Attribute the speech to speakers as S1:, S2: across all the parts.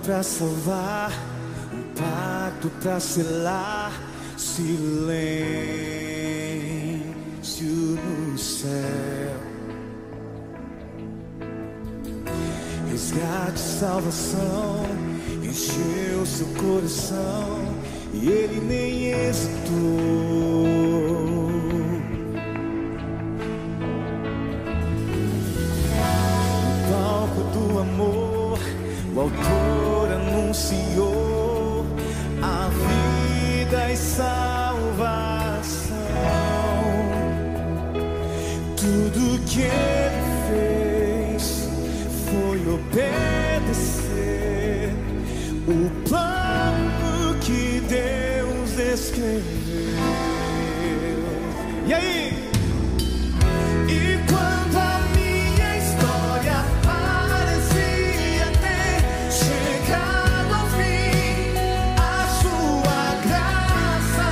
S1: pra salvar, um pacto pra selar, silêncio no céu. Resgate, salvação, encheu seu coração e ele nem hesitou. No palco do amor, o autor anunciou a vida e salvação. Tudo que ele fez foi obedecer o plano que Deus escreveu. E aí? E quando a minha história parecia ter chegado ao fim, a sua graça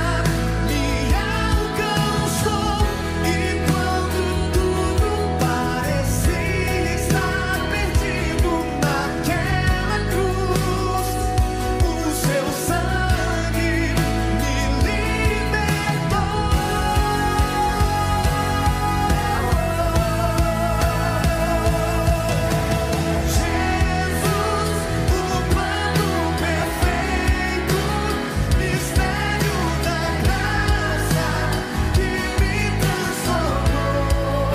S1: me alcançou. E quando tudo parecia estar perdido naquela cruz, o seu sangue me libertou. Jesus, o plano perfeito, mistério da graça que me transformou.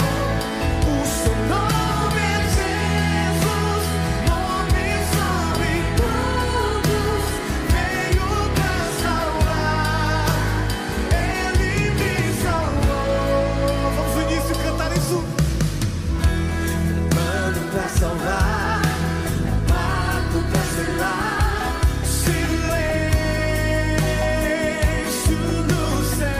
S1: O seu nome é Jesus, nome sobre todos, veio pra salvar, ele me salvou. Vamos no início cantar isso. Mano pra salvar, mato pra selar, silêncio no céu.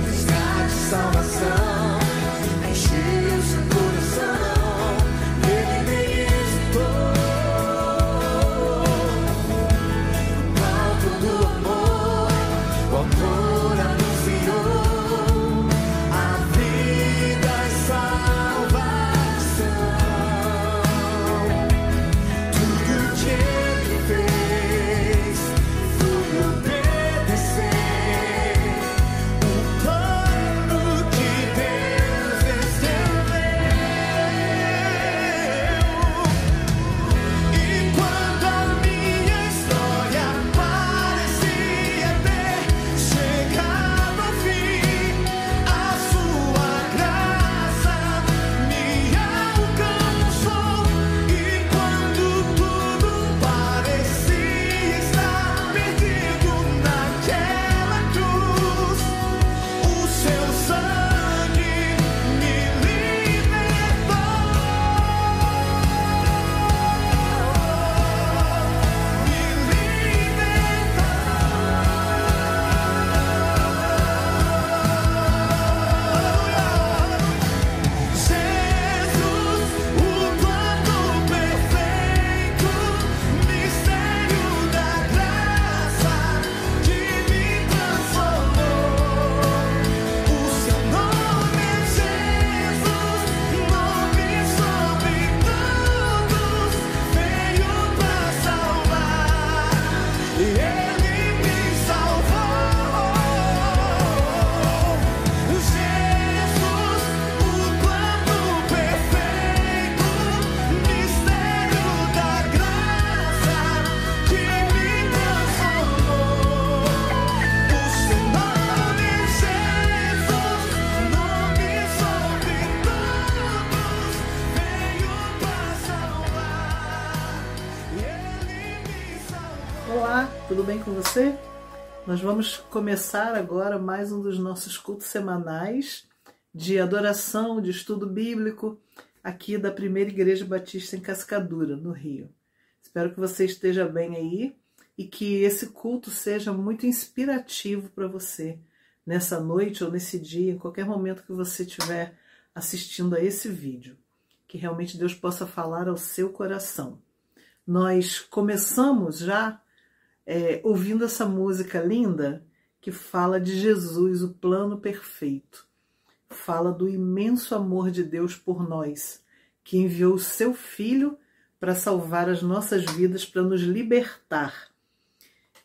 S1: Resgate, salvação, encheu seu coração, ele nem hesitou. No palco do amor, o autor anunciou a vida e salvação. Tudo que ele fez foi obedecer o plano que Deus escreveu. E quando a minha história parecia ter chegado ao fim, a sua graça me alcançou. E quando tudo parecia estar perdido naquela cruz, o seu sangue me libertou. Jesus, o plano perfeito, mistério da graça que me transformou. O seu nome é Jesus, nome sobre todos, veio pra salvar, e ele me salvou. Jesus, o plano perfeito, mistério da graça que me transformou. O seu nome é Jesus, nome sobre todos, veio pra salvar, e ele me salvou.
S2: Olá, tudo bem com você? Nós vamos começar agora mais um dos nossos cultos semanais de adoração, de estudo bíblico, aqui da Primeira Igreja Batista em Cascadura, no Rio. Espero que você esteja bem aí e que esse culto seja muito inspirativo para você nessa noite ou nesse dia, em qualquer momento que você estiver assistindo a esse vídeo. Que realmente Deus possa falar ao seu coração. Nós começamos já ouvindo essa música linda que fala de Jesus, o plano perfeito. Fala do imenso amor de Deus por nós, que enviou o seu Filho para salvar as nossas vidas, para nos libertar.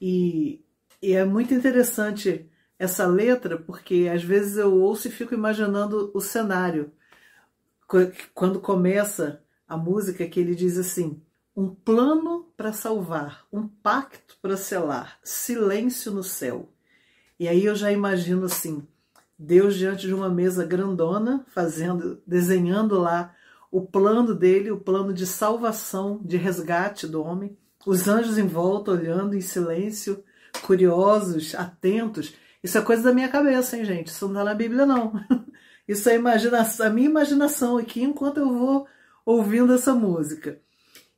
S2: E é muito interessante essa letra, porque às vezes eu ouço e fico imaginando o cenário. Quando começa a música, que ele diz assim: um plano para salvar, um pacto para selar, silêncio no céu. E aí eu já imagino assim, Deus diante de uma mesa grandona, desenhando lá o plano dele, o plano de salvação, de resgate do homem. Os anjos em volta, olhando em silêncio, curiosos, atentos. Isso é coisa da minha cabeça, hein, gente? Isso não está na Bíblia, não. Isso é a minha imaginação aqui, enquanto eu vou ouvindo essa música.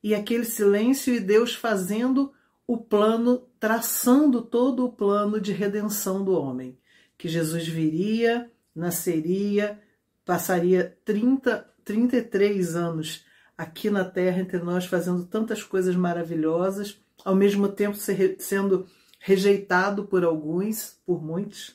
S2: E aquele silêncio e Deus fazendo o plano, traçando todo o plano de redenção do homem. Que Jesus viria, nasceria, passaria 33 anos aqui na Terra entre nós, fazendo tantas coisas maravilhosas, ao mesmo tempo sendo rejeitado por alguns, por muitos,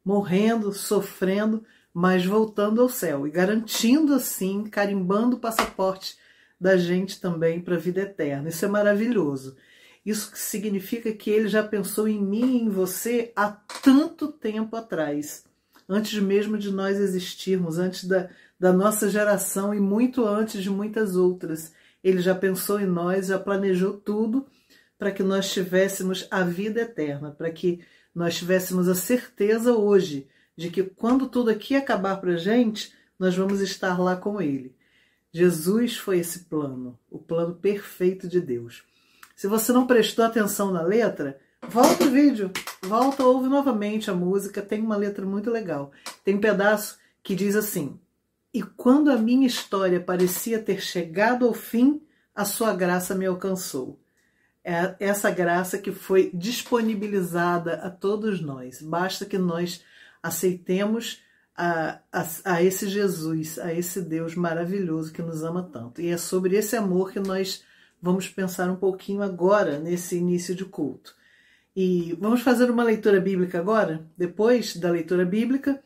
S2: morrendo, sofrendo, mas voltando ao céu e garantindo assim, carimbando o passaporte da gente também para a vida eterna. Isso é maravilhoso. Isso significa que ele já pensou em mim e em você há tanto tempo atrás, antes mesmo de nós existirmos, antes da nossa geração e muito antes de muitas outras. Ele já pensou em nós, já planejou tudo para que nós tivéssemos a vida eterna, para que nós tivéssemos a certeza hoje de que quando tudo aqui acabar para a gente, nós vamos estar lá com ele. Jesus foi esse plano, o plano perfeito de Deus. Se você não prestou atenção na letra, volta o vídeo, volta, ouve novamente a música, tem uma letra muito legal. Tem um pedaço que diz assim: e quando a minha história parecia ter chegado ao fim, a sua graça me alcançou. É essa graça que foi disponibilizada a todos nós. Basta que nós aceitemos a esse Jesus, a esse Deus maravilhoso que nos ama tanto. E é sobre esse amor que nós vamos pensar um pouquinho agora, nesse início de culto. E vamos fazer uma leitura bíblica agora? Depois da leitura bíblica,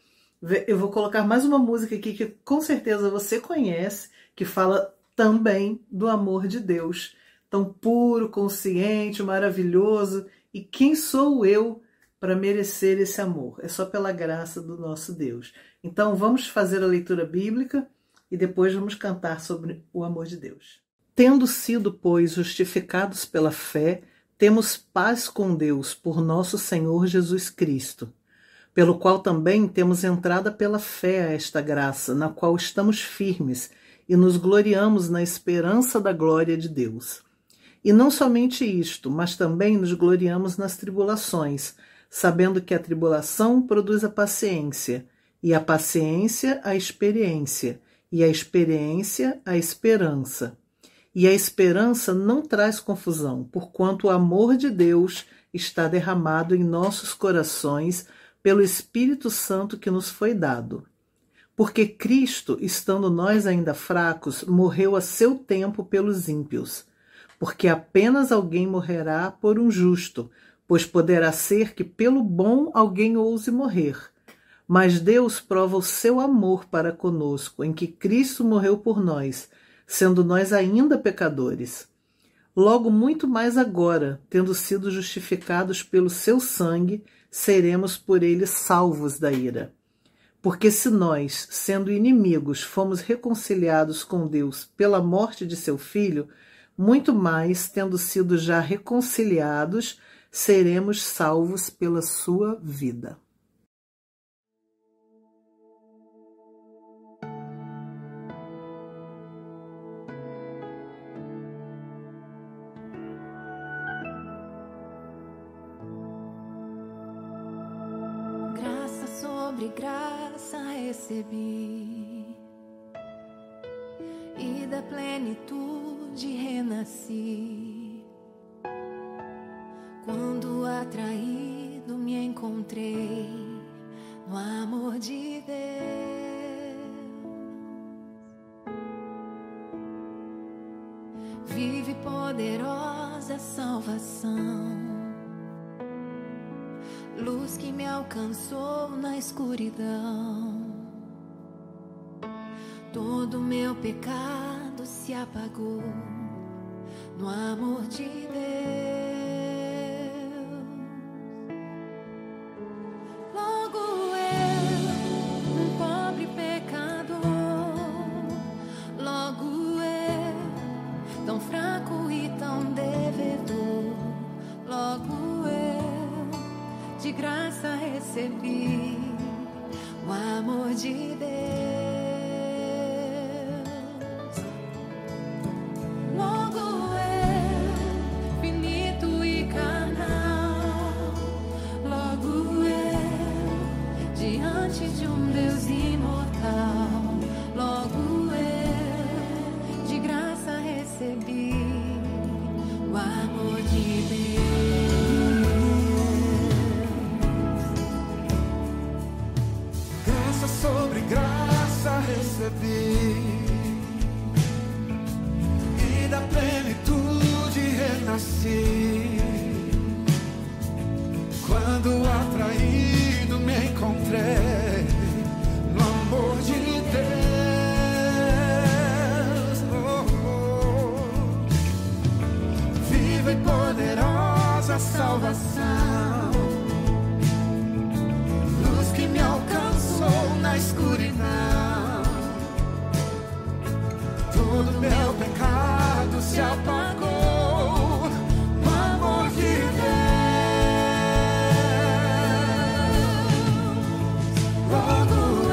S2: eu vou colocar mais uma música aqui que com certeza você conhece, que fala também do amor de Deus, tão puro, consciente, maravilhoso. E quem sou eu para merecer esse amor? É só pela graça do nosso Deus. Então vamos fazer a leitura bíblica e depois vamos cantar sobre o amor de Deus. Tendo sido, pois, justificados pela fé, temos paz com Deus por nosso Senhor Jesus Cristo, pelo qual também temos entrada pela fé a esta graça, na qual estamos firmes e nos gloriamos na esperança da glória de Deus. E não somente isto, mas também nos gloriamos nas tribulações, sabendo que a tribulação produz a paciência, e a paciência a experiência, e a experiência a esperança. E a esperança não traz confusão, porquanto o amor de Deus está derramado em nossos corações pelo Espírito Santo que nos foi dado. Porque Cristo, estando nós ainda fracos, morreu a seu tempo pelos ímpios. Porque apenas alguém morrerá por um justo, pois poderá ser que pelo bom alguém ouse morrer. Mas Deus prova o seu amor para conosco, em que Cristo morreu por nós, sendo nós ainda pecadores. Logo muito mais agora, tendo sido justificados pelo seu sangue, seremos por ele salvos da ira. Porque se nós, sendo inimigos, fomos reconciliados com Deus pela morte de seu Filho, muito mais, tendo sido já reconciliados, seremos salvos pela sua vida.
S3: Sobre graça recebi, e da plenitude renasci. Quando atraído me encontrei no amor de Deus. Vive poderosa salvação, luz que me alcançou na escuridão. Todo meu pecado se apagou no amor de Deus. Logo eu, um pobre pecador, logo eu, tão fraco e tão devedor, logo eu, de graça recebi o amor de Deus. Logo eu, finito e carnal, logo eu, diante de um Deus imortal, logo eu, de graça recebi o amor de Deus.
S1: Sobre graça recebi, e da plenitude renasci. Quando atraído me encontrei no amor de Deus. Viva e poderosa salvação, luz que me alcançou na escuridão. Todo meu pecado se apagou no amor de Deus. Logo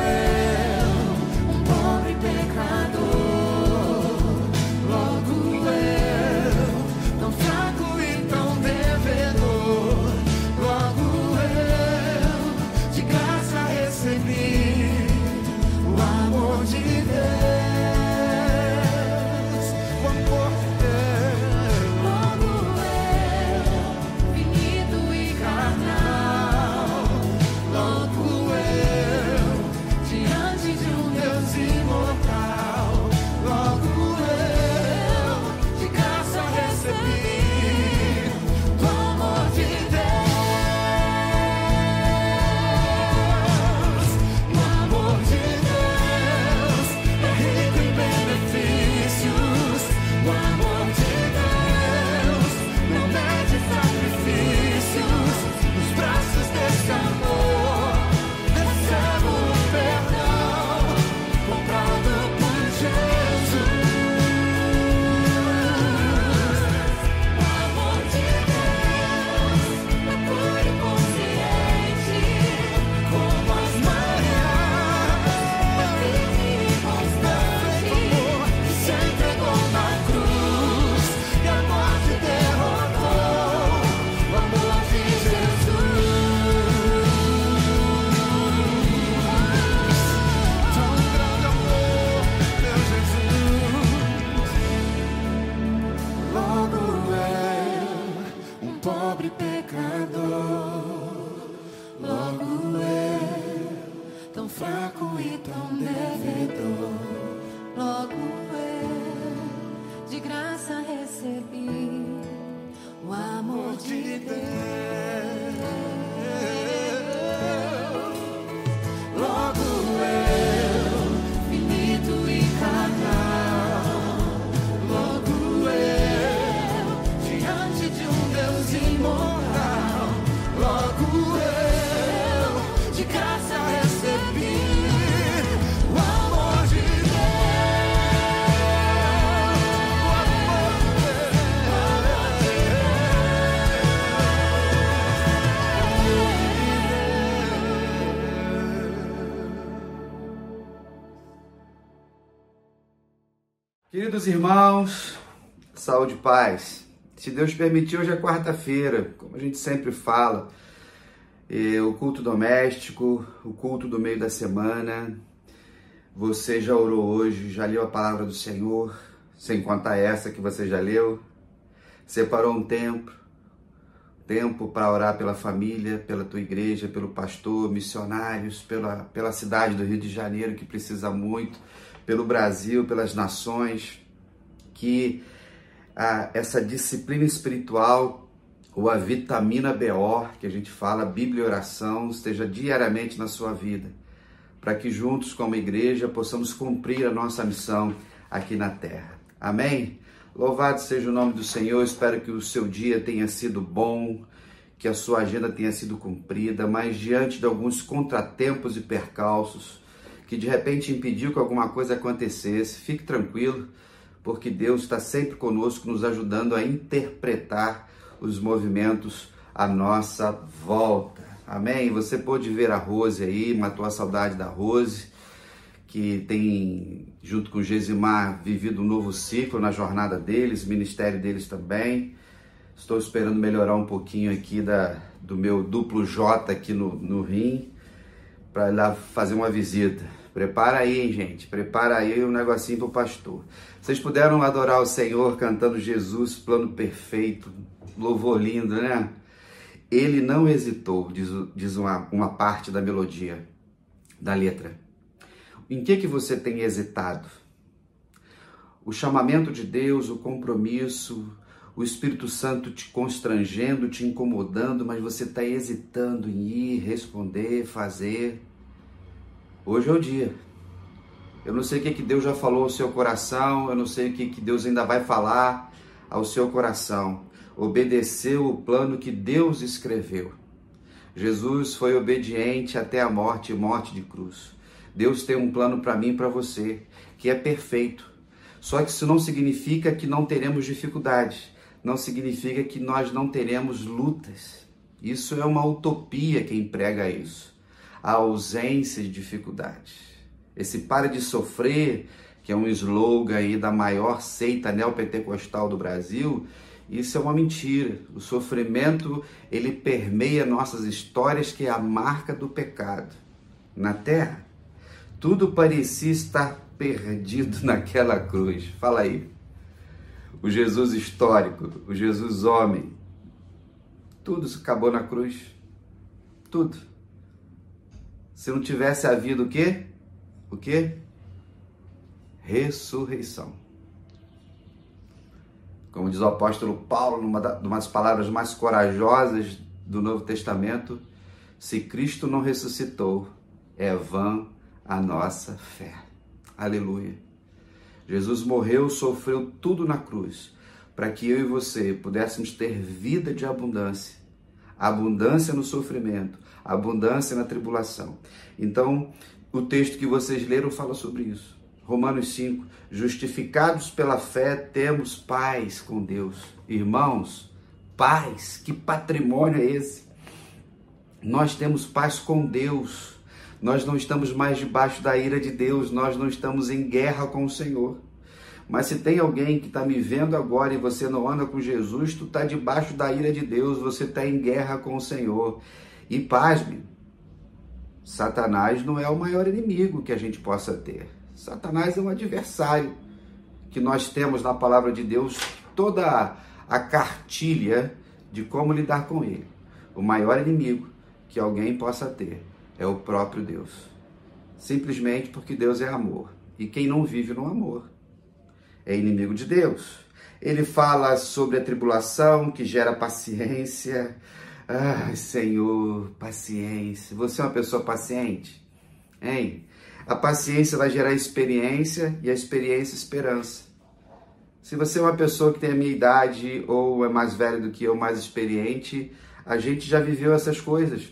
S1: eu, um pobre pecador, logo eu, tão fraco e tão devedor, logo eu, de graça recebi o amor de Deus.
S4: Queridos irmãos, saúde e paz. Se Deus permitir, hoje é quarta-feira, como a gente sempre fala, o culto doméstico, o culto do meio da semana. Você já orou hoje, já leu a palavra do Senhor, sem contar essa que você já leu? Separou um tempo para orar pela família, pela tua igreja, pelo pastor, missionários, pela cidade do Rio de Janeiro, que precisa muito, pelo Brasil, pelas nações, que essa disciplina espiritual, ou a vitamina BO, que a gente fala, Bíblia e oração, esteja diariamente na sua vida, para que juntos como igreja possamos cumprir a nossa missão aqui na terra. Amém? Louvado seja o nome do Senhor. Espero que o seu dia tenha sido bom, que a sua agenda tenha sido cumprida, mas diante de alguns contratempos e percalços que de repente impediu que alguma coisa acontecesse, fique tranquilo, porque Deus está sempre conosco, nos ajudando a interpretar os movimentos à nossa volta. Amém? Você pôde ver a Rose aí, matou a saudade da Rose, que tem, junto com o Gesimar, vivido um novo ciclo na jornada deles, ministério deles também. Estou esperando melhorar um pouquinho aqui do meu duplo J aqui no rim, para ir lá fazer uma visita. Prepara aí, hein, gente? Prepara aí um negocinho pro pastor. Vocês puderam adorar o Senhor cantando Jesus, plano perfeito, louvor lindo, né? Ele não hesitou, diz uma parte da melodia, da letra. Em que você tem hesitado? O chamamento de Deus, o compromisso, o Espírito Santo te constrangendo, te incomodando, mas você está hesitando em ir, responder, fazer. Hoje é o dia. Eu não sei o que Deus já falou ao seu coração, eu não sei o que Deus ainda vai falar ao seu coração. Obedeceu o plano que Deus escreveu. Jesus foi obediente até a morte e morte de cruz. Deus tem um plano para mim e para você, que é perfeito. Só que isso não significa que não teremos dificuldades. Não significa que nós não teremos lutas. Isso é uma utopia quem prega isso. A ausência de dificuldades. Esse pare de sofrer, que é um slogan aí da maior seita neopentecostal do Brasil, isso é uma mentira. O sofrimento, ele permeia nossas histórias, que é a marca do pecado. Na terra, tudo parecia estar perdido naquela cruz. Fala aí. O Jesus histórico, o Jesus homem. Tudo acabou na cruz. Tudo. Se não tivesse havido o quê? O quê? Ressurreição. Como diz o apóstolo Paulo, numa das palavras mais corajosas do Novo Testamento, se Cristo não ressuscitou, é vã a nossa fé. Aleluia. Jesus morreu, sofreu tudo na cruz, para que eu e você pudéssemos ter vida de abundância. Abundância no sofrimento, abundância na tribulação. Então, o texto que vocês leram fala sobre isso. Romanos 5, justificados pela fé, temos paz com Deus. Irmãos, paz, que patrimônio é esse? Nós temos paz com Deus. Nós não estamos mais debaixo da ira de Deus, nós não estamos em guerra com o Senhor. Mas se tem alguém que está me vendo agora e você não anda com Jesus, tu está debaixo da ira de Deus, você está em guerra com o Senhor. E pasme, Satanás não é o maior inimigo que a gente possa ter. Satanás é um adversário que nós temos na palavra de Deus toda a cartilha de como lidar com ele. O maior inimigo que alguém possa ter é o próprio Deus. Simplesmente porque Deus é amor. E quem não vive no amor é inimigo de Deus. Ele fala sobre a tribulação que gera paciência. Ai, Senhor, paciência. Você é uma pessoa paciente? Hein? A paciência vai gerar experiência e a experiência esperança. Se você é uma pessoa que tem a minha idade ou é mais velho do que eu, mais experiente, a gente já viveu essas coisas.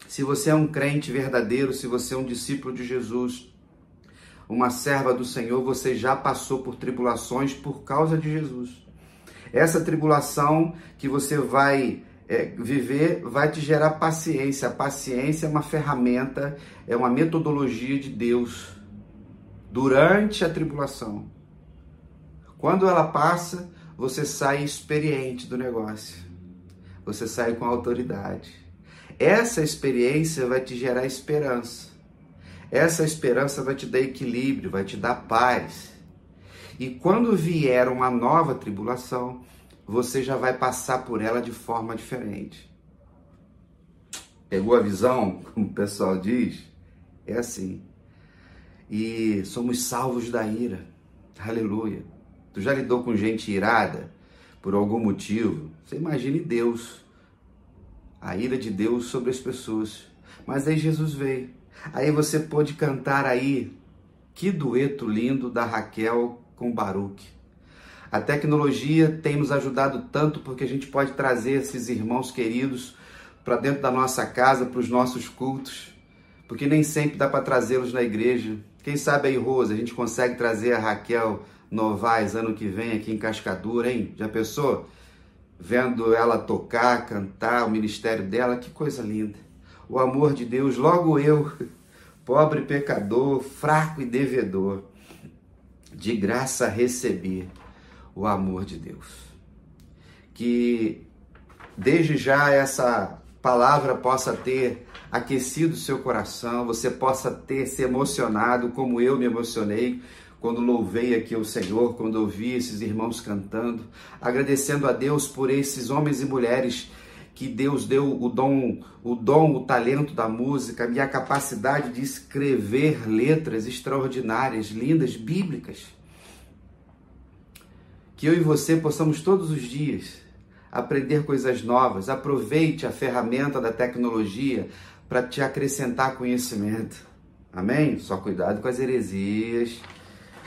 S4: Se você é um crente verdadeiro, se você é um discípulo de Jesus, uma serva do Senhor, você já passou por tribulações por causa de Jesus. Essa tribulação que você vai viver vai te gerar paciência. A paciência é uma ferramenta, é uma metodologia de Deus durante a tribulação. Quando ela passa, você sai experiente do negócio. Você sai com autoridade. Essa experiência vai te gerar esperança. Essa esperança vai te dar equilíbrio, vai te dar paz. E quando vier uma nova tribulação, você já vai passar por ela de forma diferente. Pegou a visão, como o pessoal diz? É assim. E somos salvos da ira. Aleluia. Tu já lidou com gente irada por algum motivo? Você imagine Deus. A ira de Deus sobre as pessoas. Mas aí Jesus veio. Aí você pode cantar aí. Que dueto lindo da Raquel com Baruque. A tecnologia tem nos ajudado tanto porque a gente pode trazer esses irmãos queridos para dentro da nossa casa, para os nossos cultos, porque nem sempre dá para trazê-los na igreja. Quem sabe aí, Rosa, a gente consegue trazer a Raquel Novaes ano que vem aqui em Cascadura, hein? Já pensou? Vendo ela tocar, cantar, o ministério dela, que coisa linda. O amor de Deus, logo eu, pobre pecador, fraco e devedor, de graça recebi o amor de Deus. Que desde já essa palavra possa ter aquecido o seu coração, você possa ter se emocionado como eu me emocionei quando louvei aqui o Senhor, quando ouvi esses irmãos cantando, agradecendo a Deus por esses homens e mulheres que Deus deu o dom, o talento da música e a capacidade de escrever letras extraordinárias, lindas, bíblicas. Que eu e você possamos todos os dias aprender coisas novas. Aproveite a ferramenta da tecnologia para te acrescentar conhecimento. Amém? Só cuidado com as heresias,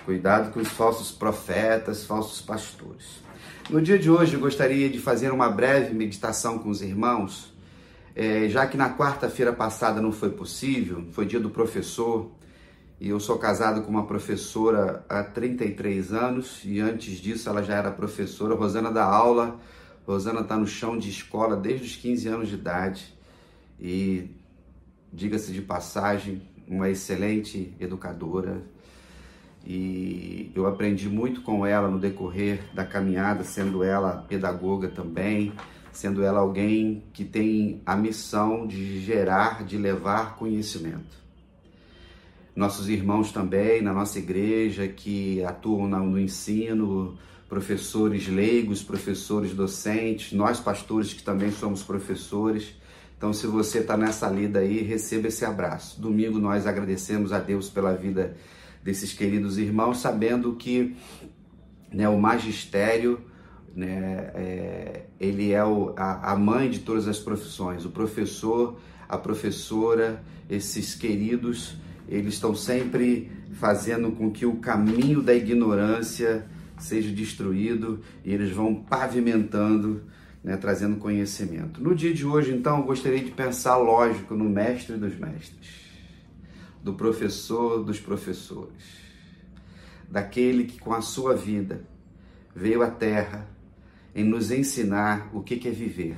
S4: cuidado com os falsos profetas, falsos pastores. No dia de hoje eu gostaria de fazer uma breve meditação com os irmãos, já que na quarta-feira passada não foi possível, foi dia do professor, e eu sou casado com uma professora há 33 anos, e antes disso ela já era professora. Rosana dá aula, Rosana está no chão de escola desde os 15 anos de idade, e diga-se de passagem, uma excelente educadora, e eu aprendi muito com ela no decorrer da caminhada, sendo ela pedagoga também, sendo ela alguém que tem a missão de gerar, de levar conhecimento. Nossos irmãos também na nossa igreja que atuam no ensino, professores leigos, professores docentes, nós pastores que também somos professores. Então, se você está nessa lida aí, receba esse abraço. Domingo nós agradecemos a Deus pela vida desses queridos irmãos, sabendo que, né, o magistério, né, ele é a mãe de todas as profissões. O professor, a professora, esses queridos, eles estão sempre fazendo com que o caminho da ignorância seja destruído e eles vão pavimentando, né, trazendo conhecimento. No dia de hoje, então, eu gostaria de pensar, lógico, no mestre dos mestres, do professor dos professores, daquele que com a sua vida veio à Terra em nos ensinar o que é viver.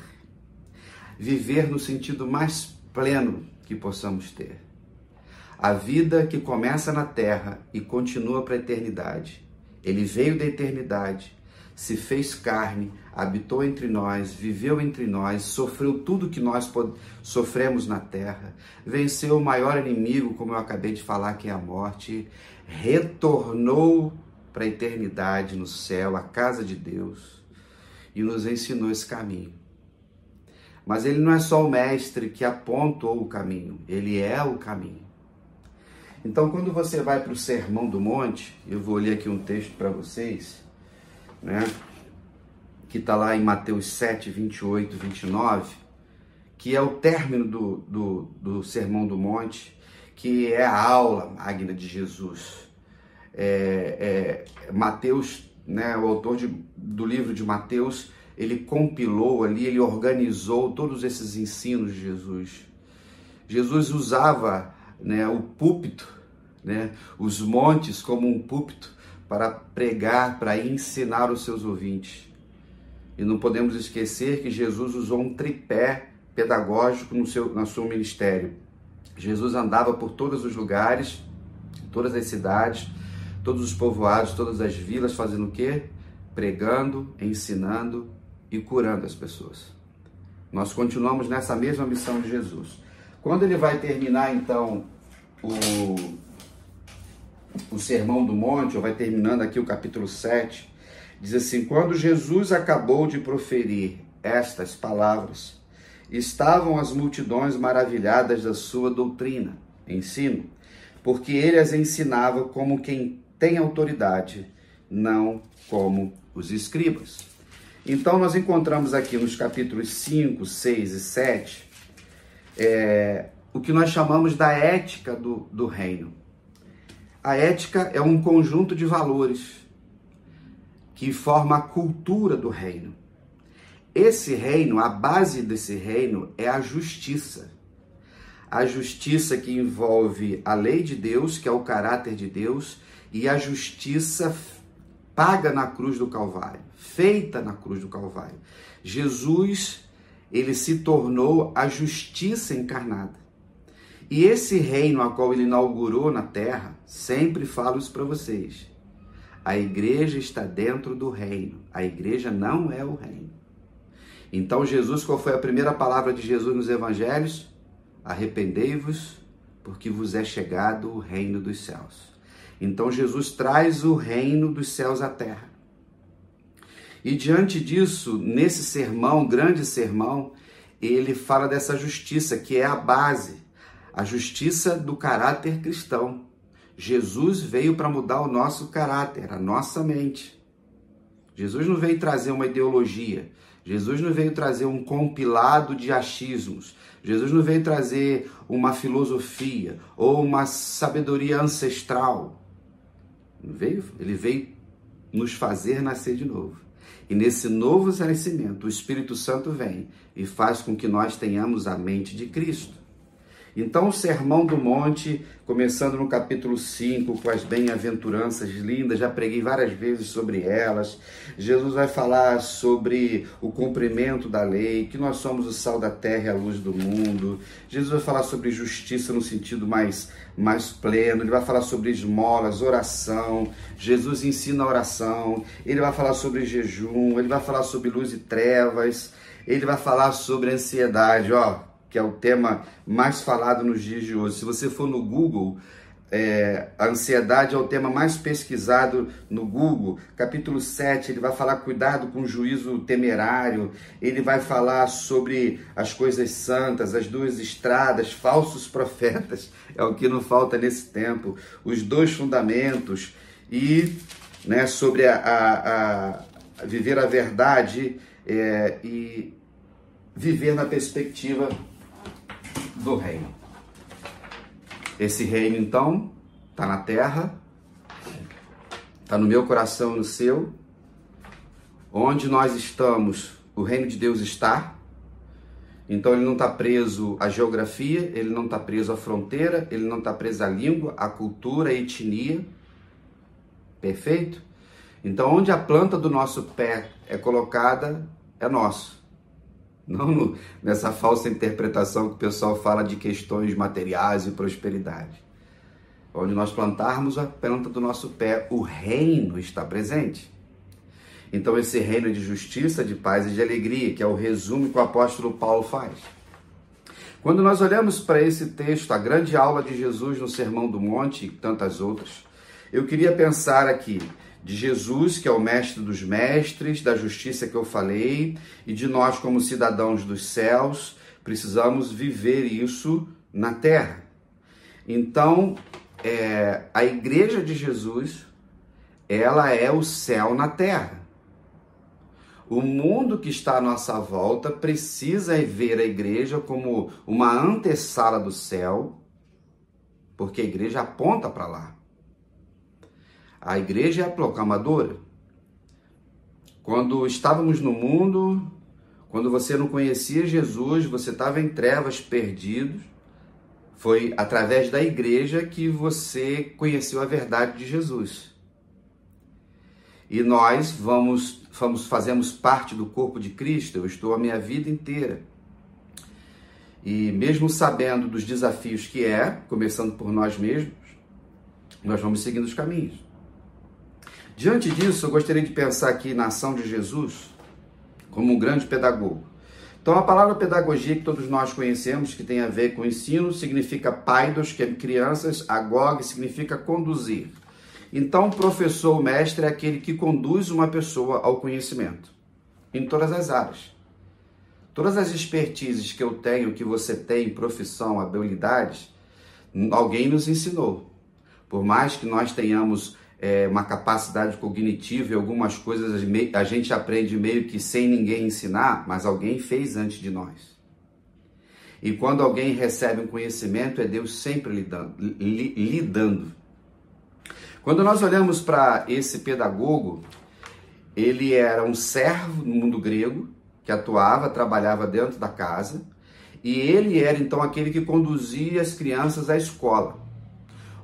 S4: Viver no sentido mais pleno que possamos ter. A vida que começa na Terra e continua para a eternidade. Ele veio da eternidade, se fez carne, habitou entre nós, viveu entre nós, sofreu tudo que nós sofremos na terra, venceu o maior inimigo, como eu acabei de falar, que é a morte, retornou para a eternidade no céu, a casa de Deus, e nos ensinou esse caminho. Mas ele não é só o mestre que apontou o caminho, ele é o caminho. Então, quando você vai para o Sermão do Monte, eu vou ler aqui um texto para vocês, né, que está lá em Mateus 7, 28, 29, que é o término do Sermão do Monte, que é a aula magna de Jesus. Mateus, né, o autor do livro de Mateus, ele compilou ali, ele organizou todos esses ensinos de Jesus. Jesus usava, né, o púlpito, né, os montes como um púlpito para pregar, para ensinar os seus ouvintes. E não podemos esquecer que Jesus usou um tripé pedagógico no seu ministério. Jesus andava por todos os lugares, todas as cidades, todos os povoados, todas as vilas, fazendo o quê? Pregando, ensinando e curando as pessoas. Nós continuamos nessa mesma missão de Jesus. Quando ele vai terminar, então, o Sermão do Monte, ou vai terminando aqui o capítulo 7, diz assim: quando Jesus acabou de proferir estas palavras, estavam as multidões maravilhadas da sua doutrina, ensino, porque ele as ensinava como quem tem autoridade, não como os escribas. Então nós encontramos aqui nos capítulos 5, 6 e 7, o que nós chamamos da ética do reino. A ética é um conjunto de valores que forma a cultura do reino. Esse reino, a base desse reino é a justiça. A justiça que envolve a lei de Deus, que é o caráter de Deus, e a justiça paga na cruz do Calvário, feita na cruz do Calvário. Jesus, ele se tornou a justiça encarnada. E esse reino a qual ele inaugurou na terra, sempre falo isso para vocês, a igreja está dentro do reino, a igreja não é o reino. Então Jesus, qual foi a primeira palavra de Jesus nos evangelhos? Arrependei-vos, porque vos é chegado o reino dos céus. Então Jesus traz o reino dos céus à terra. E diante disso, nesse sermão, grande sermão, ele fala dessa justiça, que é a base, a justiça do caráter cristão. Jesus veio para mudar o nosso caráter, a nossa mente. Jesus não veio trazer uma ideologia. Jesus não veio trazer um compilado de achismos. Jesus não veio trazer uma filosofia ou uma sabedoria ancestral. Não veio? Ele veio nos fazer nascer de novo. E nesse novo nascimento, o Espírito Santo vem e faz com que nós tenhamos a mente de Cristo. Então, o Sermão do Monte, começando no capítulo 5, com as bem-aventuranças lindas, já preguei várias vezes sobre elas. Jesus vai falar sobre o cumprimento da lei, que nós somos o sal da terra e a luz do mundo. Jesus vai falar sobre justiça no sentido mais pleno. Ele vai falar sobre esmolas, oração. Jesus ensina a oração. Ele vai falar sobre jejum. Ele vai falar sobre luz e trevas. Ele vai falar sobre ansiedade, que é o tema mais falado nos dias de hoje. Se você for no Google, a ansiedade é o tema mais pesquisado no Google. Capítulo 7, ele vai falar cuidado com o juízo temerário. Ele vai falar sobre as coisas santas, as duas estradas, falsos profetas, é o que não falta nesse tempo. Os dois fundamentos e sobre a viver a verdade e viver na perspectiva do reino. Esse reino, então, está na terra, está no meu coração e no seu. Onde nós estamos, o reino de Deus está. Então, ele não está preso à geografia, ele não está preso à fronteira, ele não está preso à língua, à cultura, à etnia. Perfeito? Então, onde a planta do nosso pé é colocada, é nosso. Não nessa falsa interpretação que o pessoal fala de questões materiais e prosperidade. Onde nós plantarmos a planta do nosso pé, o reino está presente. Então esse reino é de justiça, de paz e de alegria, que é o resumo que o apóstolo Paulo faz. Quando nós olhamos para esse texto, a grande aula de Jesus no Sermão do Monte e tantas outras, eu queria pensar aqui de Jesus, que é o mestre dos mestres, da justiça que eu falei, e de nós como cidadãos dos céus, precisamos viver isso na terra. Então, a igreja de Jesus, ela é o céu na terra. O mundo que está à nossa volta precisa ver a igreja como uma antessala do céu, porque a igreja aponta para lá. A igreja é a proclamadora. Quando estávamos no mundo, quando você não conhecia Jesus, você estava em trevas, perdido, foi através da igreja que você conheceu a verdade de Jesus. E nós fazemos parte do corpo de Cristo. Eu estou a minha vida inteira. E mesmo sabendo dos desafios que começando por nós mesmos, nós vamos seguindo os caminhos. Diante disso, eu gostaria de pensar aqui na ação de Jesus como um grande pedagogo. Então, a palavra pedagogia que todos nós conhecemos, que tem a ver com ensino, significa paidos, que é crianças, agog, significa conduzir. Então, o professor, o mestre, é aquele que conduz uma pessoa ao conhecimento, em todas as áreas. Todas as expertises que eu tenho, que você tem, profissão, habilidades, alguém nos ensinou. Por mais que nós tenhamos uma capacidade cognitiva e algumas coisas a gente aprende meio que sem ninguém ensinar, mas alguém fez antes de nós. E quando alguém recebe um conhecimento, é Deus sempre lhe dando. Quando nós olhamos para esse pedagogo, ele era um servo no mundo grego, que atuava, trabalhava dentro da casa, e ele era então aquele que conduzia as crianças à escola.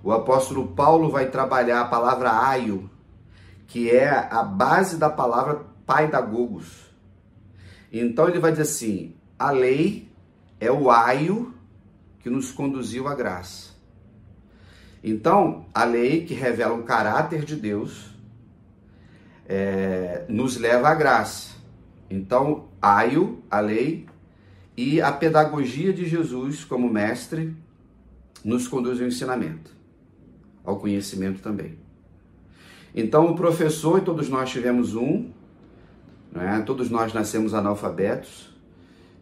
S4: O apóstolo Paulo vai trabalhar a palavra aio, que é a base da palavra paidagogos. Então ele vai dizer assim, a lei é o aio que nos conduziu à graça. Então, a lei que revela o caráter de Deus nos leva à graça. Então, aio, a lei, e a pedagogia de Jesus como mestre nos conduz ao ensinamento, ao conhecimento também. Então, o professor, e todos nós tivemos um, né? Todos nós nascemos analfabetos.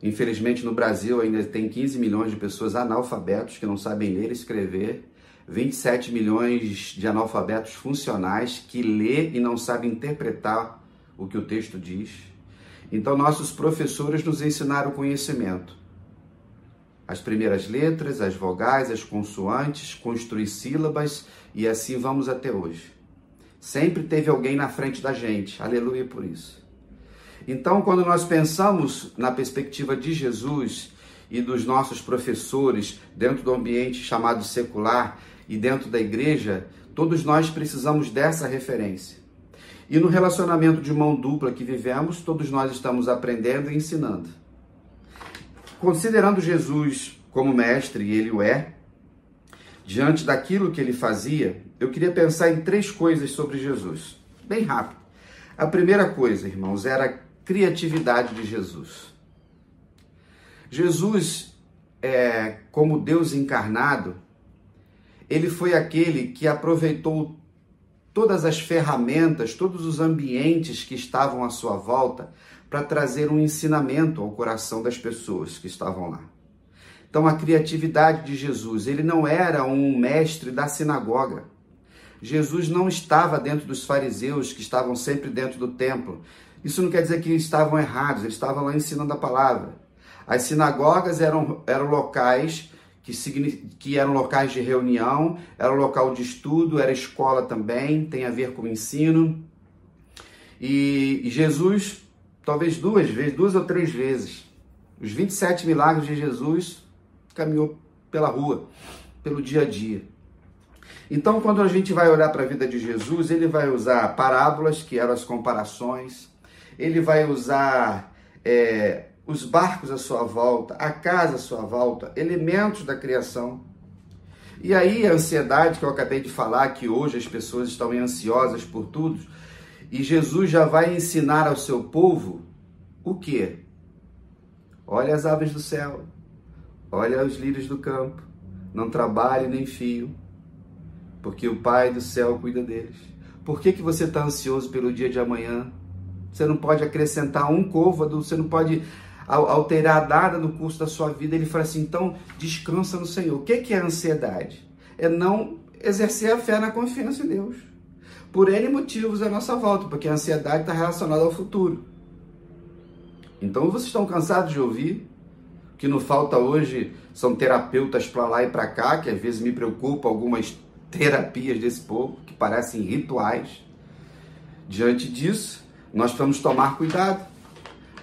S4: Infelizmente, no Brasil ainda tem 15 milhões de pessoas analfabetos que não sabem ler e escrever, 27 milhões de analfabetos funcionais que lê e não sabem interpretar o que o texto diz. Então, nossos professores nos ensinaram o conhecimento. As primeiras letras, as vogais, as consoantes, construir sílabas e assim vamos até hoje. Sempre teve alguém na frente da gente, aleluia por isso. Então, quando nós pensamos na perspectiva de Jesus e dos nossos professores dentro do ambiente chamado secular e dentro da igreja, todos nós precisamos dessa referência. E no relacionamento de mão dupla que vivemos, todos nós estamos aprendendo e ensinando. Considerando Jesus como mestre, e ele o é, diante daquilo que ele fazia, eu queria pensar em 3 coisas sobre Jesus, bem rápido. A primeira coisa, irmãos, era a criatividade de Jesus. Jesus, como Deus encarnado, ele foi aquele que aproveitou todas as ferramentas, todos os ambientes que estavam à sua volta para trazer um ensinamento ao coração das pessoas que estavam lá. Então, a criatividade de Jesus, ele não era um mestre da sinagoga. Jesus não estava dentro dos fariseus que estavam sempre dentro do templo. Isso não quer dizer que eles estavam errados, eles estavam lá ensinando a palavra. As sinagogas eram locais que eram locais de reunião, era local de estudo, era escola também, tem a ver com o ensino. E Jesus, talvez 2 ou 3 vezes, os 27 milagres de Jesus, caminhou pela rua, pelo dia a dia. Então, quando a gente vai olhar para a vida de Jesus, ele vai usar parábolas, que eram as comparações, ele vai usar os barcos à sua volta, a casa à sua volta, elementos da criação. E aí a ansiedade que eu acabei de falar, que hoje as pessoas estão ansiosas por tudo, e Jesus já vai ensinar ao seu povo o quê? Olha as aves do céu, olha os lírios do campo, não trabalhe nem fio, porque o Pai do céu cuida deles. Por que você está ansioso pelo dia de amanhã? Você não pode acrescentar um côvado, você não pode alterar nada no curso da sua vida. Ele fala assim, então descansa no Senhor. O que é ansiedade? É não exercer a fé na confiança em Deus. Por N motivos à nossa volta, porque a ansiedade está relacionada ao futuro. Então vocês estão cansados de ouvir que não falta hoje são terapeutas para lá e para cá, que às vezes me preocupa algumas terapias desse povo, que parecem rituais. Diante disso, nós vamos tomar cuidado,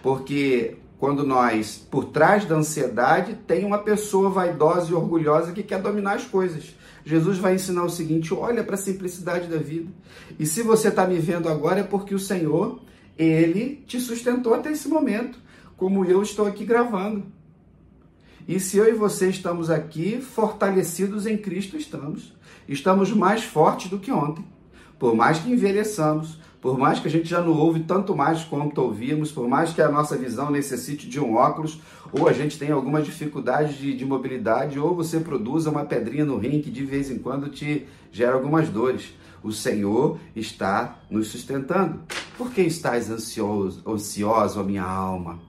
S4: porque quando nós, por trás da ansiedade, tem uma pessoa vaidosa e orgulhosa que quer dominar as coisas. Jesus vai ensinar o seguinte, olha para a simplicidade da vida. E se você está me vendo agora é porque o Senhor, Ele te sustentou até esse momento, como eu estou aqui gravando. E se eu e você estamos aqui, fortalecidos em Cristo estamos mais fortes do que ontem. Por mais que envelheçamos, por mais que a gente já não ouve tanto mais quanto ouvimos, por mais que a nossa visão necessite de um óculos, ou a gente tenha alguma dificuldade de mobilidade, ou você produza uma pedrinha no rim que de vez em quando te gera algumas dores. O Senhor está nos sustentando. Por que estás ansioso, a minha alma?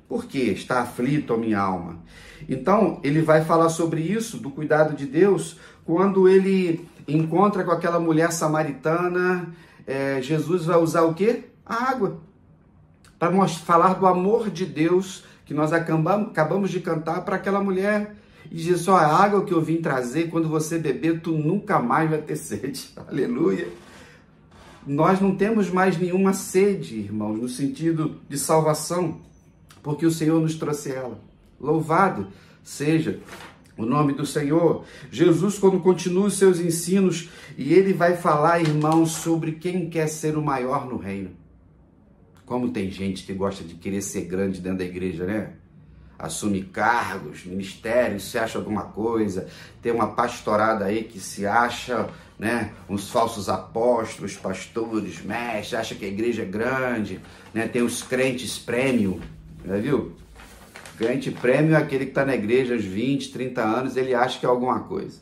S4: Por que está aflito a minha alma? Então, ele vai falar sobre isso, do cuidado de Deus, quando ele encontra com aquela mulher samaritana. Jesus vai usar o quê? A água. Para falar do amor de Deus que nós acabamos de cantar para aquela mulher. E diz, a água que eu vim trazer, quando você beber, tu nunca mais vai ter sede. Aleluia. nós não temos mais nenhuma sede, irmãos, no sentido de salvação, porque o Senhor nos trouxe ela. Louvado seja o nome do Senhor. Jesus, quando continua os seus ensinos, e ele vai falar, irmãos, sobre quem quer ser o maior no reino. Como tem gente que gosta de querer ser grande dentro da igreja, né? Assume cargos, ministérios, se acha alguma coisa. Tem uma pastorada aí que se acha, né, uns falsos apóstolos, pastores, mestres, acha que a igreja é grande, né? Tem os crentes prêmio, já viu? Crente prêmio é aquele que está na igreja há uns 20, 30 anos, ele acha que é alguma coisa.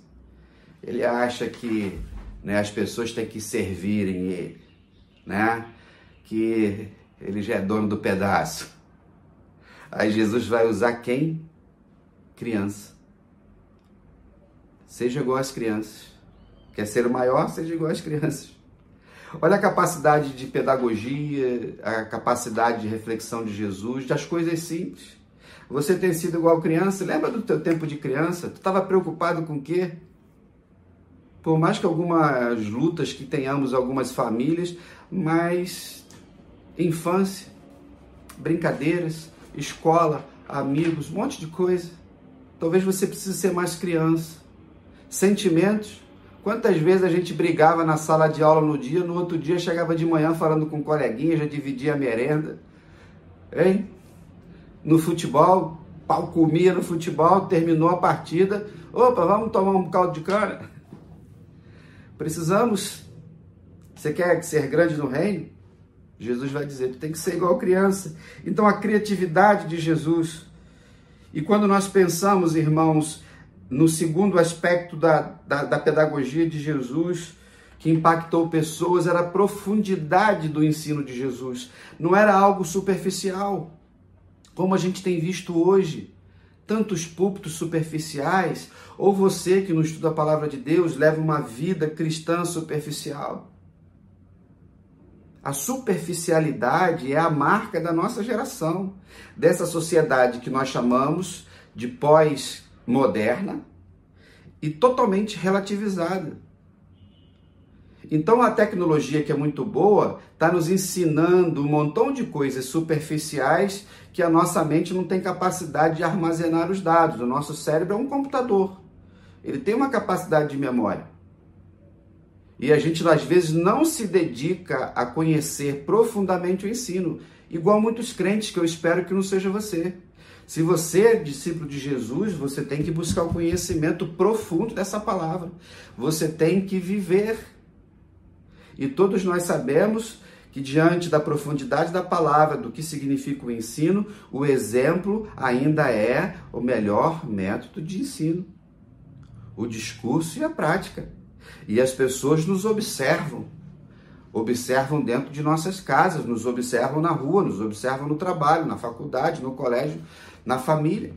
S4: Ele acha que, né, as pessoas têm que servirem ele, né? Que ele já é dono do pedaço. Aí Jesus vai usar quem? Criança. Seja igual às crianças. Quer ser o maior? Seja igual às crianças. Olha a capacidade de pedagogia, a capacidade de reflexão de Jesus, das coisas simples. Você tem sido igual criança? Lembra do teu tempo de criança? Tu estava preocupado com o quê? Por mais que algumas lutas que tenhamos, algumas famílias, mas infância, brincadeiras, escola, amigos, um monte de coisa. Talvez você precise ser mais criança. Sentimentos. Quantas vezes a gente brigava na sala de aula no dia, no outro dia chegava de manhã falando com um coleguinha, já dividia a merenda. Hein? No futebol, pau comia no futebol, terminou a partida. Opa, vamos tomar um caldo de cana? Precisamos. Você quer ser grande no reino? Jesus vai dizer, tu tem que ser igual criança. Então a criatividade de Jesus. E quando nós pensamos, irmãos, no segundo aspecto da pedagogia de Jesus, que impactou pessoas, era a profundidade do ensino de Jesus. Não era algo superficial, como a gente tem visto hoje. Tantos púlpitos superficiais, ou você que não estuda a palavra de Deus, leva uma vida cristã superficial. A superficialidade é a marca da nossa geração, dessa sociedade que nós chamamos de pós-moderna e totalmente relativizada. Então a tecnologia, que é muito boa, está nos ensinando um montão de coisas superficiais que a nossa mente não tem capacidade de armazenar os dados. O nosso cérebro é um computador. Ele tem uma capacidade de memória. E a gente, às vezes, não se dedica a conhecer profundamente o ensino, igual muitos crentes, que eu espero que não seja você. Se você é discípulo de Jesus, você tem que buscar o conhecimento profundo dessa palavra. Você tem que viver. E todos nós sabemos que, diante da profundidade da palavra, do que significa o ensino, o exemplo ainda é o melhor método de ensino. O discurso e a prática. E as pessoas nos observam dentro de nossas casas, nos observam na rua, nos observam no trabalho, na faculdade, no colégio, na família.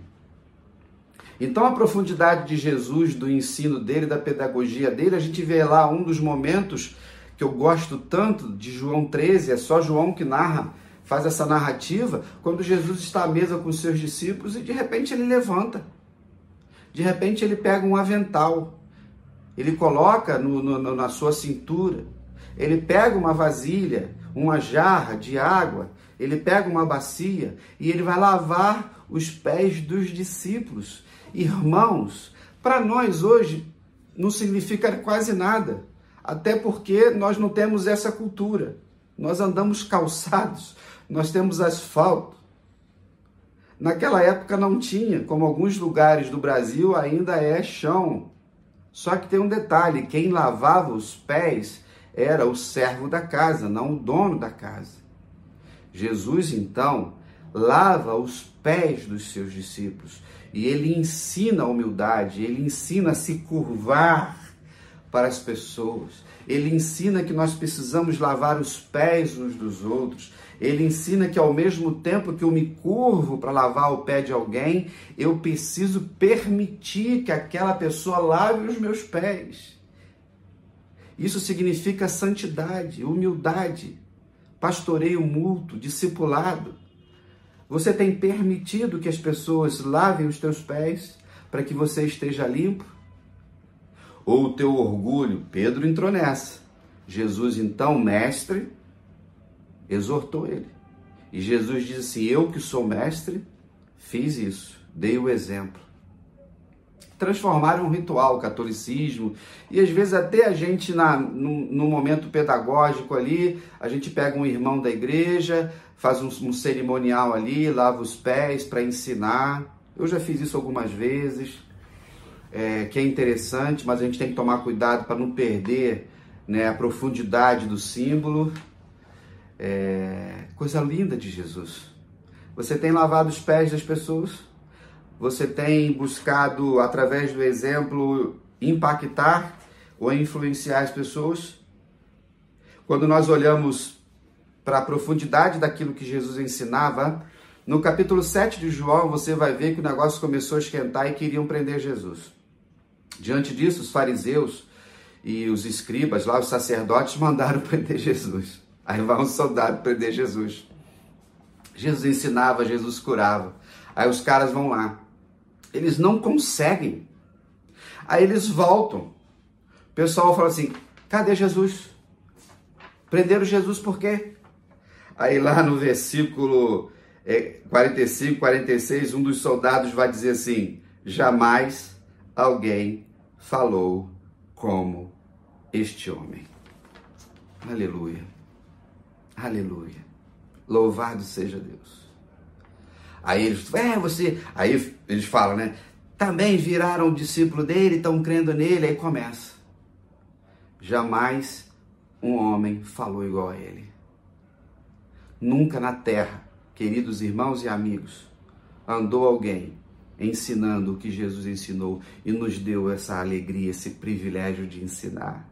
S4: Então a profundidade de Jesus, do ensino dele, da pedagogia dele, a gente vê lá um dos momentos que eu gosto tanto, de João 13, é só João que narra, faz essa narrativa, quando Jesus está à mesa com os seus discípulos e de repente ele levanta, de repente ele pega um avental, ele coloca na sua cintura, ele pega uma vasilha, uma jarra de água, ele pega uma bacia e ele vai lavar os pés dos discípulos. Irmãos, para nós hoje não significa quase nada, até porque nós não temos essa cultura. Nós andamos calçados, nós temos asfalto. Naquela época não tinha, como alguns lugares do Brasil ainda é chão. Só que tem um detalhe, quem lavava os pés era o servo da casa, não o dono da casa. Jesus, então, lava os pés dos seus discípulos e ele ensina a humildade, ele ensina a se curvar para as pessoas. Ele ensina que nós precisamos lavar os pés uns dos outros. Ele ensina que ao mesmo tempo que eu me curvo para lavar o pé de alguém, eu preciso permitir que aquela pessoa lave os meus pés. Isso significa santidade, humildade, pastoreio mútuo, discipulado. Você tem permitido que as pessoas lavem os teus pés para que você esteja limpo? Ou o teu orgulho? Pedro entrou nessa. Jesus, então, mestre, exortou ele. E Jesus diz assim, eu que sou mestre, fiz isso, dei o exemplo. Transformaram um ritual, o catolicismo, e às vezes até a gente, no momento pedagógico ali, a gente pega um irmão da igreja, faz um cerimonial ali, lava os pés para ensinar. Eu já fiz isso algumas vezes, que é interessante, mas a gente tem que tomar cuidado para não perder, né, a profundidade do símbolo. Coisa linda de Jesus. Você tem lavado os pés das pessoas? Você tem buscado, através do exemplo, impactar ou influenciar as pessoas? Quando nós olhamos para a profundidade daquilo que Jesus ensinava, no capítulo 7 de João, você vai ver que o negócio começou a esquentar e queriam prender Jesus. Diante disso, os fariseus e os escribas, lá os sacerdotes, mandaram prender Jesus. Aí vai um soldado prender Jesus. Jesus ensinava, Jesus curava. Aí os caras vão lá. Eles não conseguem. Aí eles voltam. O pessoal fala assim, cadê Jesus? Prenderam Jesus por quê? Aí lá no versículo 45, 46, um dos soldados vai dizer assim, jamais alguém falou como este homem. Aleluia. Aleluia. Louvado seja Deus. Aí eles falam, né? Também viraram discípulo dele, estão crendo nele, aí começa. Jamais um homem falou igual a ele. Nunca na terra, queridos irmãos e amigos, andou alguém ensinando o que Jesus ensinou e nos deu essa alegria, esse privilégio de ensinar.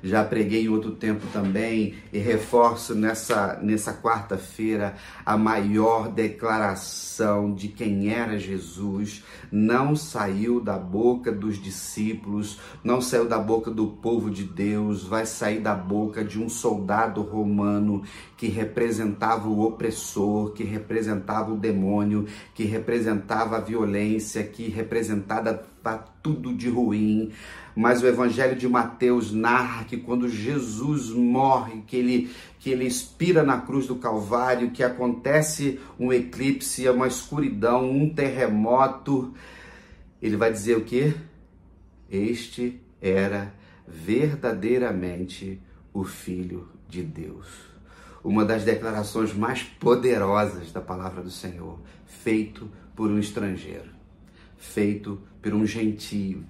S4: Já preguei em outro tempo também e reforço nessa quarta-feira a maior declaração de quem era Jesus. Não saiu da boca dos discípulos, não saiu da boca do povo de Deus, vai sair da boca de um soldado romano que representava o opressor, que representava o demônio, que representava a violência, que representava tudo de ruim. Mas o Evangelho de Mateus narra que quando Jesus morre, que ele expira na cruz do Calvário, que acontece um eclipse, uma escuridão, um terremoto, ele vai dizer o quê? Este era verdadeiramente o Filho de Deus. Uma das declarações mais poderosas da palavra do Senhor, feito por um estrangeiro, feito por um gentio,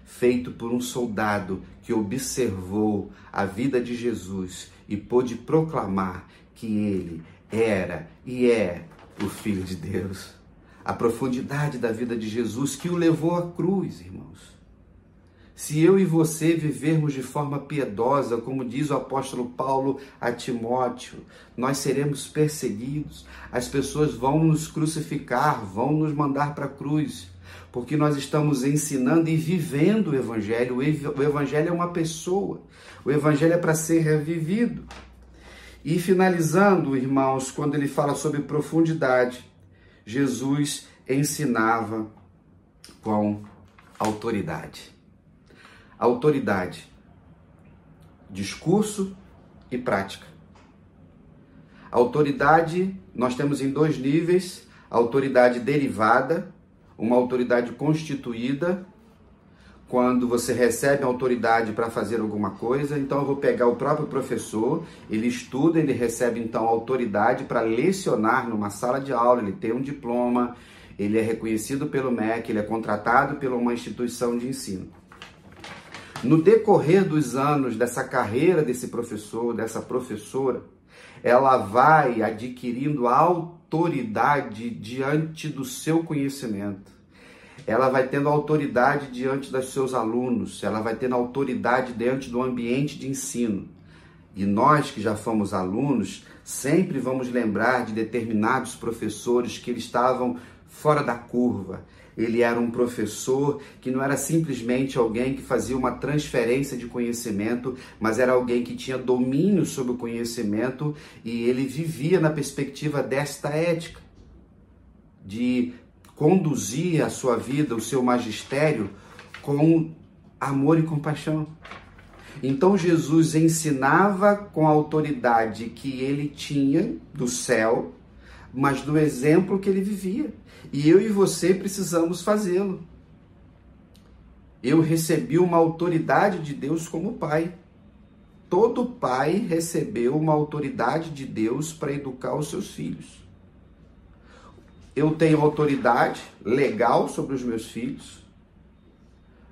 S4: feito por um soldado que observou a vida de Jesus e pôde proclamar que ele era e é o Filho de Deus. A profundidade da vida de Jesus que o levou à cruz, irmãos. Se eu e você vivermos de forma piedosa, como diz o apóstolo Paulo a Timóteo, nós seremos perseguidos. As pessoas vão nos crucificar, vão nos mandar para a cruz, porque nós estamos ensinando e vivendo o Evangelho. O Evangelho é uma pessoa, o Evangelho é para ser revivido. E finalizando, irmãos, quando ele fala sobre profundidade, Jesus ensinava com autoridade. Autoridade, discurso e prática. Autoridade, nós temos em dois níveis, a autoridade derivada, uma autoridade constituída, quando você recebe a autoridade para fazer alguma coisa. Então eu vou pegar o próprio professor, ele estuda, ele recebe então a autoridade para lecionar numa sala de aula, ele tem um diploma, ele é reconhecido pelo MEC, ele é contratado por uma instituição de ensino. No decorrer dos anos dessa carreira desse professor, dessa professora, ela vai adquirindo autoridade diante do seu conhecimento. Ela vai tendo autoridade diante dos seus alunos, ela vai tendo autoridade diante do ambiente de ensino. E nós que já fomos alunos, sempre vamos lembrar de determinados professores que eles estavam fora da curva. Ele era um professor que não era simplesmente alguém que fazia uma transferência de conhecimento, mas era alguém que tinha domínio sobre o conhecimento e ele vivia na perspectiva desta ética, de conduzir a sua vida, o seu magistério, com amor e compaixão. Então Jesus ensinava com a autoridade que ele tinha do céu, mas do exemplo que ele vivia. E eu e você precisamos fazê-lo. Eu recebi uma autoridade de Deus como pai. Todo pai recebeu uma autoridade de Deus para educar os seus filhos. Eu tenho autoridade legal sobre os meus filhos,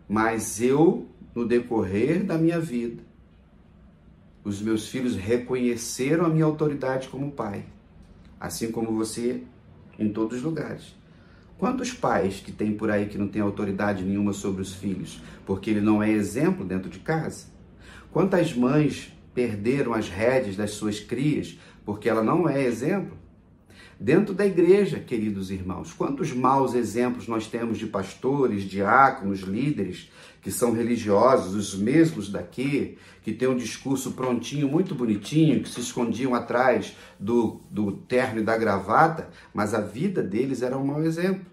S4: mas eu, no decorrer da minha vida, os meus filhos reconheceram a minha autoridade como pai, assim como você em todos os lugares. Quantos pais que tem por aí que não tem autoridade nenhuma sobre os filhos, porque ele não é exemplo dentro de casa? Quantas mães perderam as rédeas das suas crias porque ela não é exemplo? Dentro da igreja, queridos irmãos, quantos maus exemplos nós temos de pastores, diáconos, líderes que são religiosos, os mesmos daqui, que têm um discurso prontinho, muito bonitinho, que se escondiam atrás do terno e da gravata, mas a vida deles era um mau exemplo.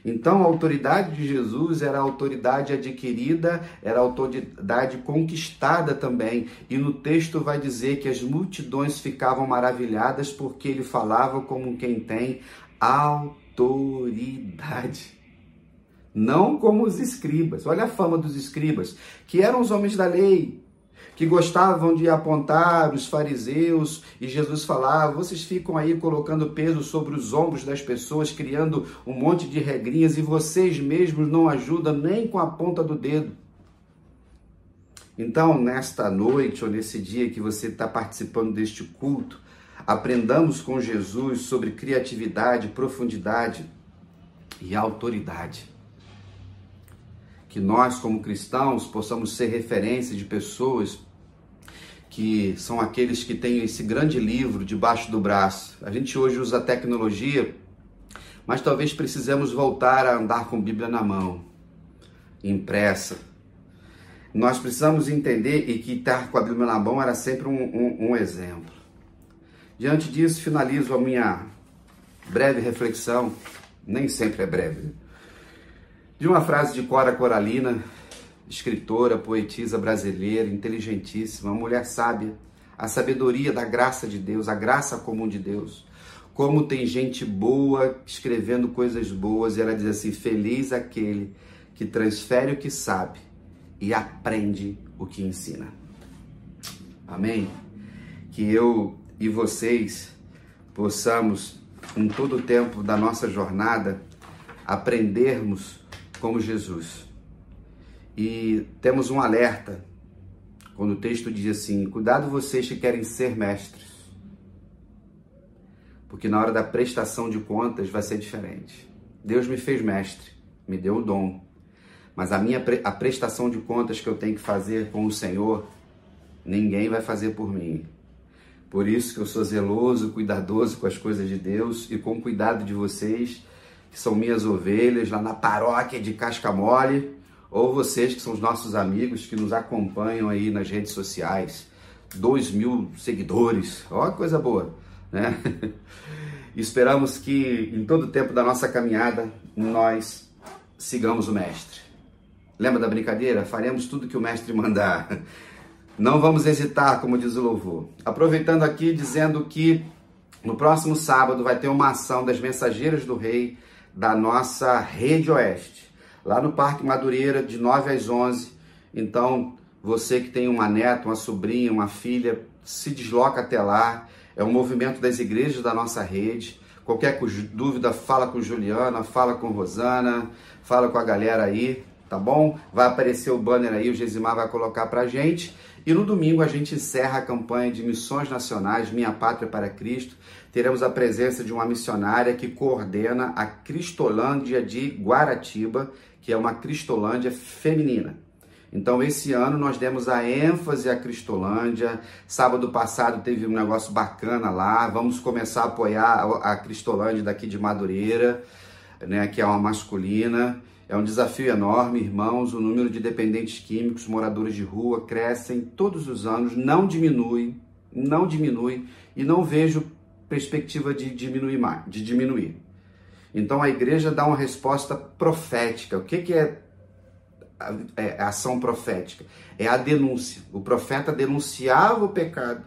S4: Então a autoridade de Jesus era a autoridade adquirida, era a autoridade conquistada também. E no texto vai dizer que as multidões ficavam maravilhadas porque ele falava como quem tem autoridade. Não como os escribas. Olha a fama dos escribas, que eram os homens da lei, que gostavam de apontar os fariseus, e Jesus falava: vocês ficam aí colocando peso sobre os ombros das pessoas, criando um monte de regrinhas, e vocês mesmos não ajudam nem com a ponta do dedo. Então, nesta noite, ou nesse dia que você está participando deste culto, aprendamos com Jesus sobre criatividade, profundidade e autoridade. Que nós, como cristãos, possamos ser referência de pessoas que são aqueles que têm esse grande livro debaixo do braço. A gente hoje usa a tecnologia, mas talvez precisemos voltar a andar com a Bíblia na mão, impressa. Nós precisamos entender e que estar com a Bíblia na mão era sempre um exemplo. Diante disso, finalizo a minha breve reflexão, nem sempre é breve, de uma frase de Cora Coralina, escritora, poetisa brasileira, inteligentíssima, uma mulher sábia, a sabedoria da graça de Deus, a graça comum de Deus. Como tem gente boa escrevendo coisas boas, e ela diz assim: feliz aquele que transfere o que sabe e aprende o que ensina. Amém? Que eu e vocês possamos, em todo o tempo da nossa jornada, aprendermos como Jesus. E temos um alerta, quando o texto diz assim: cuidado vocês que querem ser mestres, porque na hora da prestação de contas vai ser diferente. Deus me fez mestre, me deu o dom, mas a prestação de contas que eu tenho que fazer com o Senhor, ninguém vai fazer por mim. Por isso que eu sou zeloso, cuidadoso com as coisas de Deus e com o cuidado de vocês, que são minhas ovelhas lá na paróquia de Cascamole, ou vocês que são os nossos amigos que nos acompanham aí nas redes sociais. 2.000 seguidores, ó, coisa boa, né? Esperamos que em todo o tempo da nossa caminhada nós sigamos o Mestre. Lembra da brincadeira? Faremos tudo que o Mestre mandar. Não vamos hesitar, como diz o louvor. Aproveitando aqui, dizendo que no próximo sábado vai ter uma ação das Mensageiras do Rei da nossa Rede Oeste, lá no Parque Madureira, de 9 às 11. Então, você que tem uma neta, uma sobrinha, uma filha, se desloca até lá. É um movimento das igrejas da nossa rede. Qualquer dúvida, fala com Juliana, fala com Rosana, fala com a galera aí, tá bom? Vai aparecer o banner aí, o Gesimar vai colocar pra gente. E no domingo a gente encerra a campanha de missões nacionais, Minha Pátria para Cristo. Teremos a presença de uma missionária que coordena a Cristolândia de Guaratiba, que é uma Cristolândia feminina. Então esse ano nós demos a ênfase à Cristolândia. Sábado passado teve um negócio bacana lá. Vamos começar a apoiar a Cristolândia daqui de Madureira, né, que é uma masculina. É um desafio enorme, irmãos. O número de dependentes químicos, moradores de rua, crescem todos os anos, não diminui, e não vejo perspectiva de diminuir. Então a igreja dá uma resposta profética. O que é a ação profética? É a denúncia. O profeta denunciava o pecado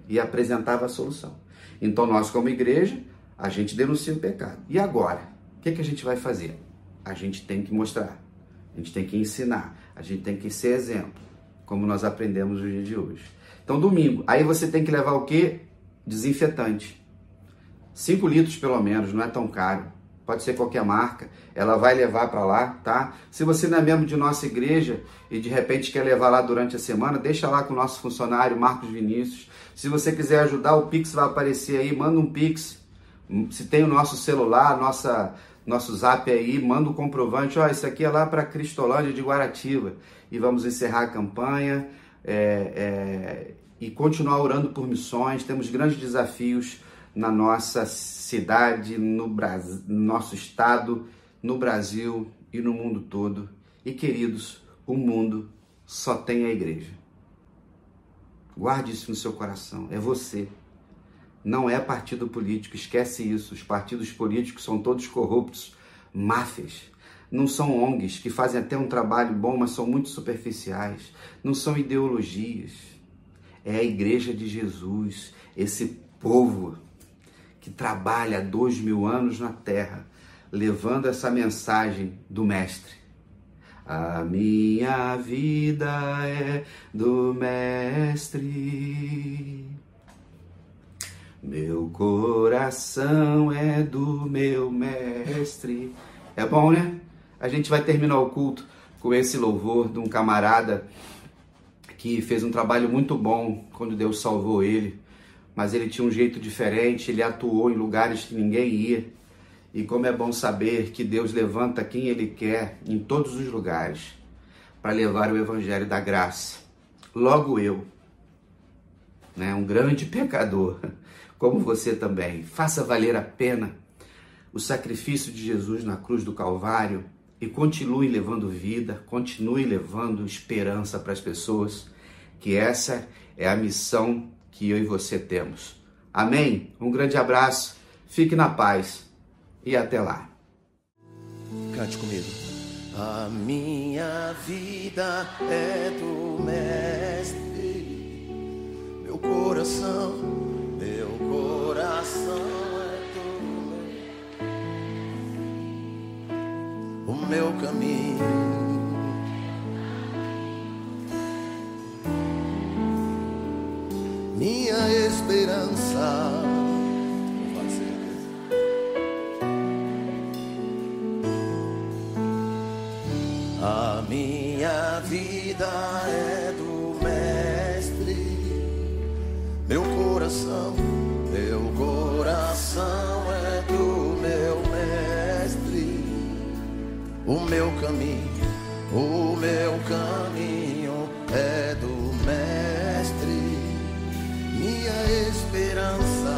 S4: e apresentava a solução. Então nós, como igreja, a gente denuncia o pecado. E agora? O que a gente vai fazer? A gente tem que mostrar, a gente tem que ensinar, a gente tem que ser exemplo, como nós aprendemos no dia de hoje. Então domingo, aí você tem que levar o quê? Desinfetante. 5 litros pelo menos, não é tão caro. Pode ser qualquer marca, ela vai levar para lá, tá? Se você não é membro de nossa igreja e de repente quer levar lá durante a semana, deixa lá com o nosso funcionário, Marcos Vinícius. Se você quiser ajudar, o Pix vai aparecer aí, manda um Pix. Se tem o nosso celular, nosso zap aí, manda o comprovante. Ó, isso aqui é lá para Cristolândia de Guaratiba. E vamos encerrar a campanha e continuar orando por missões. Temos grandes desafios na nossa cidade, no Brasil, no nosso estado, no Brasil e no mundo todo. E queridos, o mundo só tem a igreja. Guarde isso no seu coração, é você. Não é partido político, esquece isso. Os partidos políticos são todos corruptos, máfias. Não são ONGs que fazem até um trabalho bom, mas são muito superficiais. Não são ideologias. É a igreja de Jesus, esse povo que trabalha há 2000 anos na terra, levando essa mensagem do Mestre. A minha vida é do Mestre, meu coração é do meu Mestre. É bom, né? A gente vai terminar o culto com esse louvor de um camarada que fez um trabalho muito bom quando Deus salvou ele. Mas ele tinha um jeito diferente, ele atuou em lugares que ninguém ia. E como é bom saber que Deus levanta quem Ele quer em todos os lugares para levar o Evangelho da graça. Logo eu, né, um grande pecador, como você também, faça valer a pena o sacrifício de Jesus na cruz do Calvário e continue levando vida, continue levando esperança para as pessoas, que essa é a missão que eu e você temos. Amém? Um grande abraço, fique na paz e até lá.
S1: Cante comigo. A minha vida é do Mestre, meu coração é do o meu caminho. Minha esperança, a minha vida é do Mestre, meu coração é do meu Mestre, o meu caminho é do Mestre. Minha esperança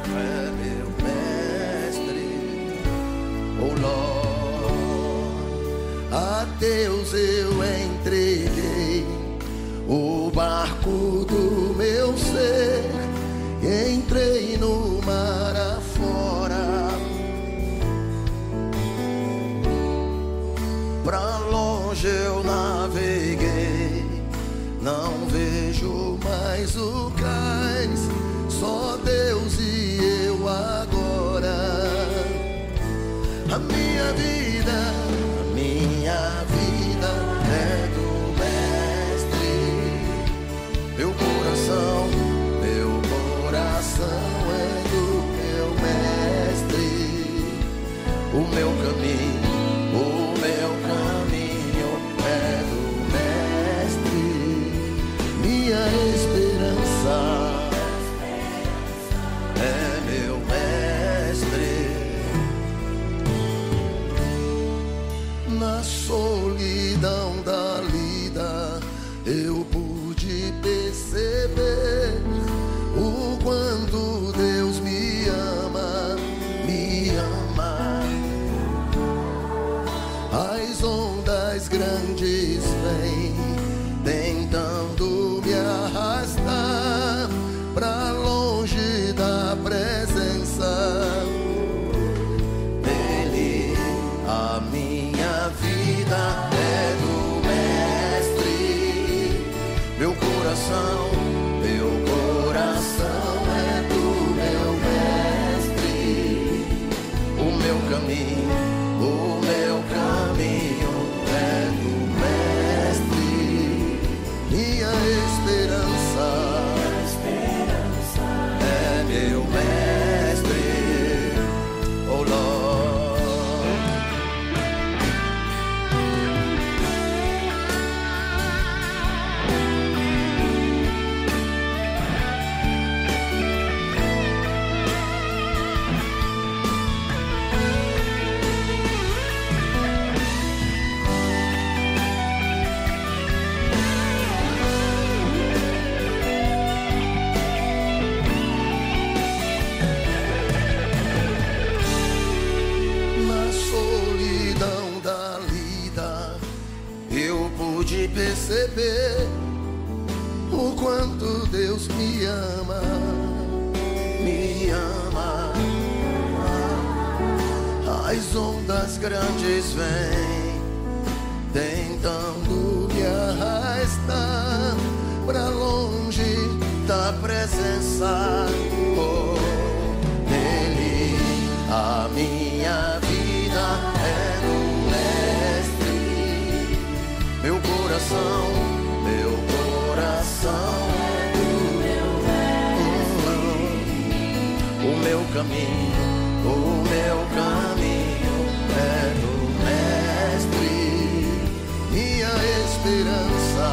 S1: é meu Mestre, oh Lord. A Deus eu entreguei o barco do meu ser, entrei no mar afora, pra longe eu naveguei. Não vejo mais o cais, só Deus e eu agora. A minha vida é do Mestre, meu coração é do meu Mestre, o meu caminho é do Mestre. Minha esperança é meu Mestre. Na solidão da lida eu pude perceber o quanto Deus me ama,
S5: caminho é do Mestre. Minha esperança é meu Mestre, oh Lord. Perceber o quanto Deus me ama, me ama. As ondas grandes vêm tentando me arrastar pra longe da presença. Oh, nele a minha vida é do Mestre. Meu coração é do meu Mestre. O meu caminho é do Mestre. Minha esperança